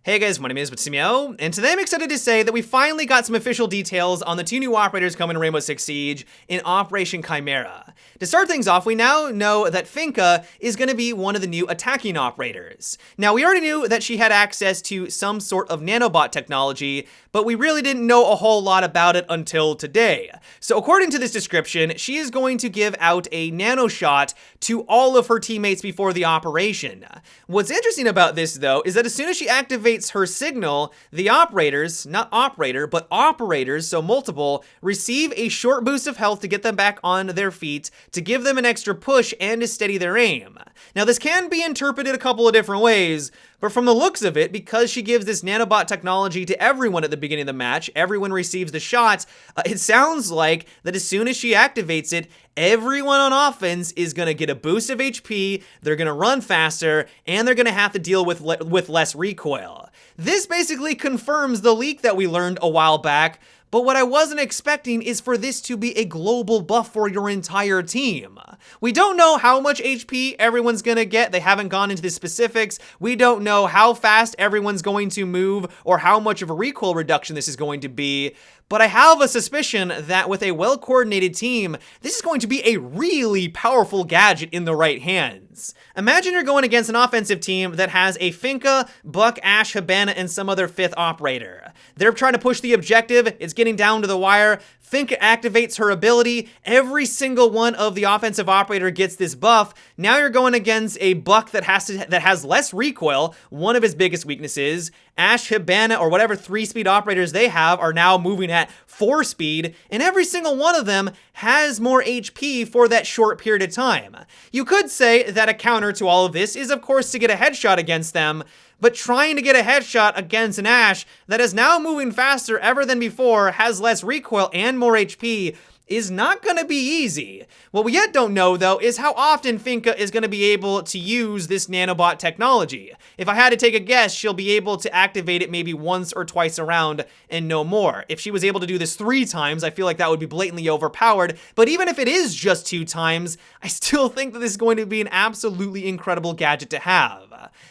Hey guys, my name is Matsumo, and today I'm excited to say that we finally got some official details on the two new operators coming to Rainbow Six Siege in Operation Chimera. To start things off, we now know that Finka is going to be one of the new attacking operators. Now, we already knew that she had access to some sort of nanobot technology, but we really didn't know a whole lot about it until today. So according to this description, she is going to give out a nano shot to all of her teammates before the operation. What's interesting about this, though, is that as soon as she activates her signal, the operators, not operator, but operators, so multiple, receive a short boost of health to get them back on their feet, to give them an extra push and to steady their aim. Now, this can be interpreted a couple of different ways, but from the looks of it, because she gives this nanobot technology to everyone at the beginning of the match, everyone receives the shot, it sounds like that as soon as she activates it, everyone on offense is going to get a boost of HP, they're going to run faster, and they're going to have to deal with less recoil. This basically confirms the leak that we learned a while back, but what I wasn't expecting is for this to be a global buff for your entire team. We don't know how much HP everyone's gonna get. They haven't gone into the specifics. We don't know how fast everyone's going to move or how much of a recoil reduction this is going to be. But I have a suspicion that with a well-coordinated team, this is going to be a really powerful gadget in the right hands. Imagine you're going against an offensive team that has a Finka, Buck, Ash, Hibana, and some other fifth operator. They're trying to push the objective, it's getting down to the wire, Finka activates her ability, every single one of the offensive operator gets this buff. Now you're going against a Buck that has less recoil, one of his biggest weaknesses. Ash, Hibana, or whatever 3-speed operators they have are now moving at 4-speed, and every single one of them has more HP for that short period of time. You could say that a counter to all of this is, of course, to get a headshot against them, but trying to get a headshot against an Ash that is now moving faster ever than before, has less recoil and more HP, is not going to be easy. What we yet don't know, though, is how often Finka is going to be able to use this nanobot technology. If I had to take a guess, she'll be able to activate it maybe once or twice around and no more. If she was able to do this 3 times, I feel like that would be blatantly overpowered, but even if it is just 2 times, I still think that this is going to be an absolutely incredible gadget to have.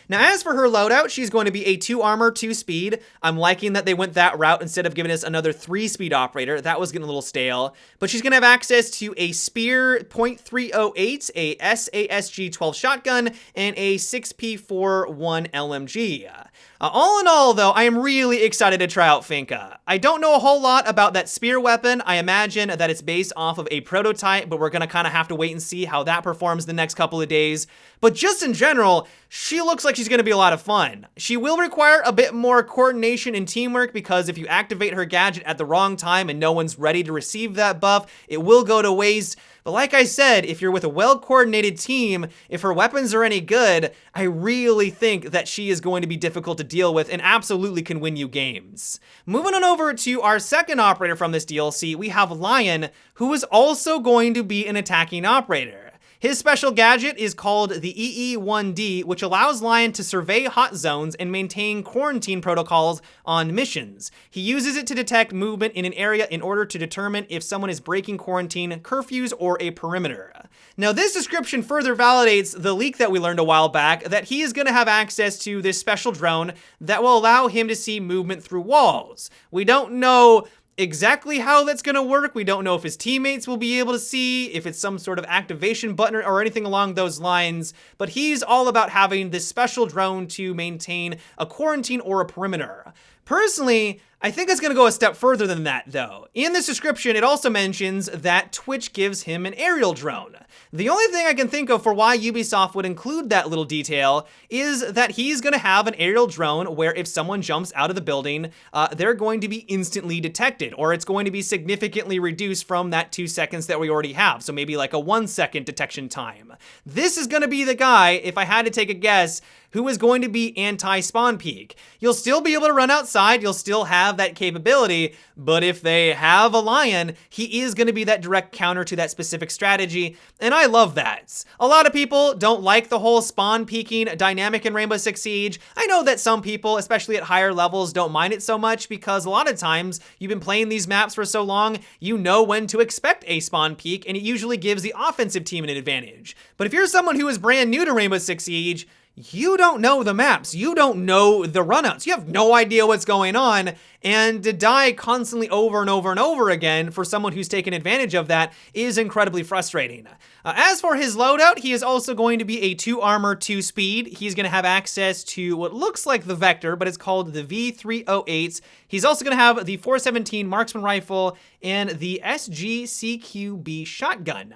Now, as for her loadout, she's going to be a 2 armor, 2 speed. I'm liking that they went that route instead of giving us another 3-speed operator. That was getting a little stale. But she's going to have access to a Spear .308, a SASG-12 shotgun, and a 6P41 LMG. All in all, though, I am really excited to try out Finka. I don't know a whole lot about that spear weapon. I imagine that it's based off of a prototype, but we're gonna kind of have to wait and see how that performs the next couple of days. But just in general, she looks like she's gonna be a lot of fun. She will require a bit more coordination and teamwork because if you activate her gadget at the wrong time and no one's ready to receive that buff, it will go to waste. But like I said, if you're with a well-coordinated team, if her weapons are any good, I really think that she is going to be difficult to deal with and absolutely can win you games. Moving on over to our second operator from this DLC, we have Lion, who is also going to be an attacking operator. His special gadget is called the EE-1D, which allows Lion to survey hot zones and maintain quarantine protocols on missions. He uses it to detect movement in an area in order to determine if someone is breaking quarantine, curfews, or a perimeter. Now, this description further validates the leak that we learned a while back that he is going to have access to this special drone that will allow him to see movement through walls. We don't know exactly how that's going to work. We don't know if his teammates will be able to see, if it's some sort of activation button or anything along those lines, but he's all about having this special drone to maintain a quarantine or a perimeter. Personally, I think it's going to go a step further than that, though. In this description, it also mentions that Twitch gives him an aerial drone. The only thing I can think of for why Ubisoft would include that little detail is that he's going to have an aerial drone where if someone jumps out of the building, they're going to be instantly detected, or it's going to be significantly reduced from that 2 seconds that we already have, so maybe like a 1-second detection time. This is going to be the guy, if I had to take a guess, who is going to be anti-spawn peak. You'll still be able to run outside, you'll still have that capability, but if they have a Lion, he is going to be that direct counter to that specific strategy, and I love that. A lot of people don't like the whole spawn peaking dynamic in Rainbow Six Siege. I know that some people, especially at higher levels, don't mind it so much because a lot of times you've been playing these maps for so long, you know when to expect a spawn peak, and it usually gives the offensive team an advantage. But if you're someone who is brand new to Rainbow Six Siege, you don't know the maps, you don't know the runouts, you have no idea what's going on, and to die constantly over and over and over again for someone who's taken advantage of that is incredibly frustrating. As for his loadout, he is also going to be a 2 armor, 2 speed. He's going to have access to what looks like the Vector, but it's called the V308s. He's also going to have the 417 Marksman Rifle and the SGCQB Shotgun.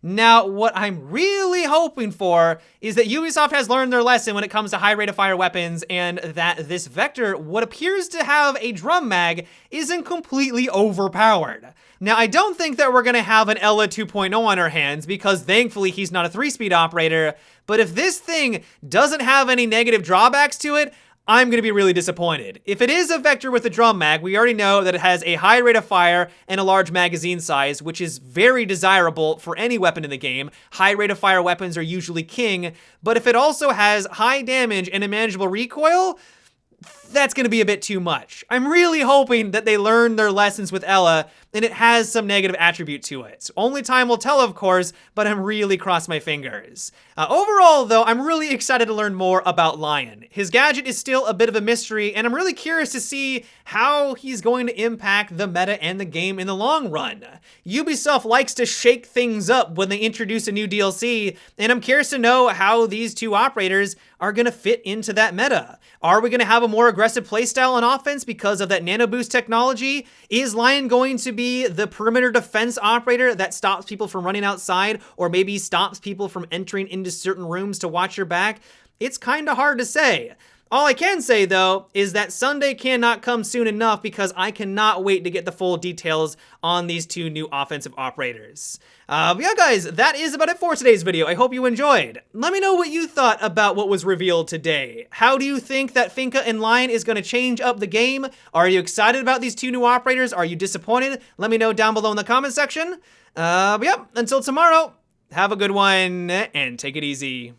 Now, what I'm really hoping for is that Ubisoft has learned their lesson when it comes to high rate of fire weapons, and that this Vector, what appears to have a drum mag, isn't completely overpowered. Now, I don't think that we're gonna have an Ella 2.0 on our hands, because thankfully he's not a 3-speed operator, but if this thing doesn't have any negative drawbacks to it, I'm gonna be really disappointed. If it is a Vector with a drum mag, we already know that it has a high rate of fire and a large magazine size, which is very desirable for any weapon in the game. High rate of fire weapons are usually king, but if it also has high damage and a manageable recoil, that's gonna be a bit too much. I'm really hoping that they learn their lessons with Ella and it has some negative attribute to it. Only time will tell, of course, but I'm really crossing my fingers. Overall, though, I'm really excited to learn more about Lion. His gadget is still a bit of a mystery, and I'm really curious to see how he's going to impact the meta and the game in the long run. Ubisoft likes to shake things up when they introduce a new DLC, and I'm curious to know how these 2 operators are going to fit into that meta. Are we going to have a more aggressive playstyle on offense because of that nano boost technology? Is Lion going to be the perimeter defense operator that stops people from running outside, or maybe stops people from entering into certain rooms to watch your back? It's kind of hard to say. All I can say, though, is that Sunday cannot come soon enough, because I cannot wait to get the full details on these 2 new offensive operators. But yeah, guys, that is about it for today's video. I hope you enjoyed. Let me know what you thought about what was revealed today. How do you think that Finka and Lion is going to change up the game? Are you excited about these 2 new operators? Are you disappointed? Let me know down below in the comment section. But yeah, until tomorrow, have a good one and take it easy.